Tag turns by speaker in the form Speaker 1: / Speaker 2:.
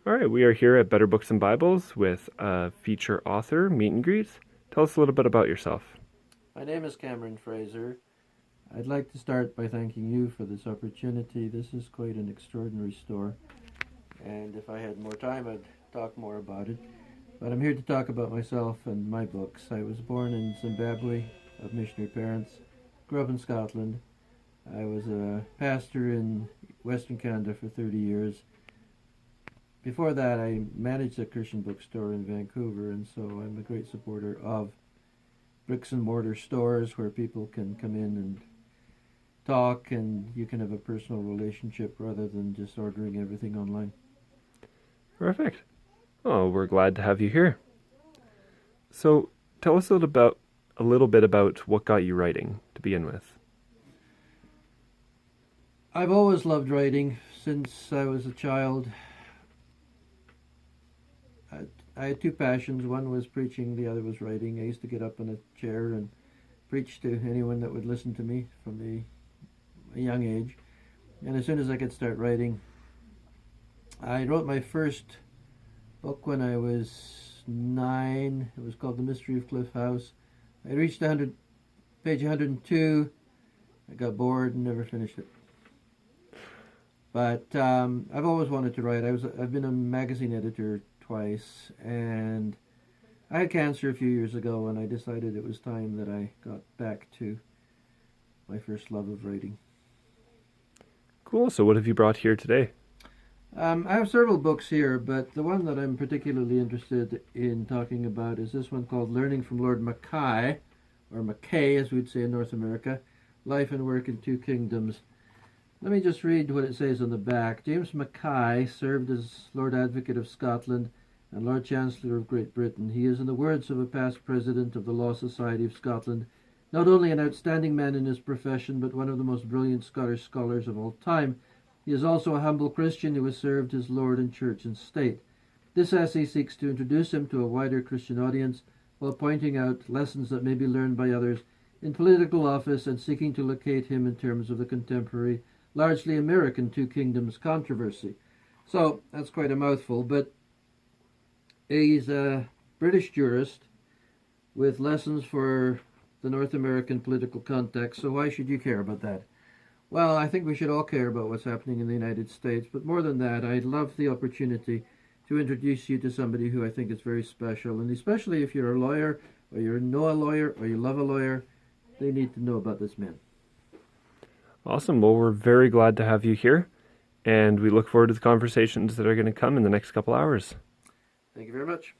Speaker 1: All right, we are here at Better Books and Bibles with a feature author, meet and greet. Tell us a little bit about yourself.
Speaker 2: My name is Cameron Fraser. I'd like to start by thanking you for this opportunity. This is quite an extraordinary store, and if I had more time, I'd talk more about it. But I'm here to talk about myself and my books. I was born in Zimbabwe of missionary parents, grew up in Scotland. I was a pastor in Western Canada for 30 years. Before that, I managed a Christian bookstore in Vancouver, and so I'm a great supporter of bricks and mortar stores where people can come in and talk and you can have a personal relationship rather than just ordering everything online.
Speaker 1: Perfect. Oh, we're glad to have you here. So, tell us a little bit about what got you writing to begin with.
Speaker 2: I've always loved writing since I was a child. I had two passions. One was preaching, the other was writing. I used to get up in a chair and preach to anyone that would listen to me from a young age. And as soon as I could start writing, I wrote my first book when I was 9. It was called The Mystery of Cliff House. I reached page 102. I got bored and never finished it. But I've always wanted to write. I've been a magazine editor twice, and I had cancer a few years ago, and I decided it was time that I got back to my first love of writing.
Speaker 1: Cool. So, what have you brought here today?
Speaker 2: I have several books here, but the one that I'm particularly interested in talking about is this one called Learning from Lord Mackay, or Mackay as we'd say in North America, Life and Work in Two Kingdoms. Let me just read what it says on the back. James Mackay served as Lord Advocate of Scotland and Lord Chancellor of Great Britain. He is, in the words of a past president of the Law Society of Scotland, not only an outstanding man in his profession, but one of the most brilliant Scottish scholars of all time. He is also a humble Christian who has served his Lord in church and state. This essay seeks to introduce him to a wider Christian audience while pointing out lessons that may be learned by others in political office and seeking to locate him in terms of the contemporary, largely American Two Kingdoms controversy. So that's quite a mouthful, but he's a British jurist with lessons for the North American political context, so why should you care about that? Well, I think we should all care about what's happening in the United States, but more than that, I'd love the opportunity to introduce you to somebody who I think is very special, and especially if you're a lawyer, or you know a lawyer, or you love a lawyer, they need to know about this man.
Speaker 1: Awesome. Well, we're very glad to have you here, and we look forward to the conversations that are going to come in the next couple hours.
Speaker 2: Thank you very much.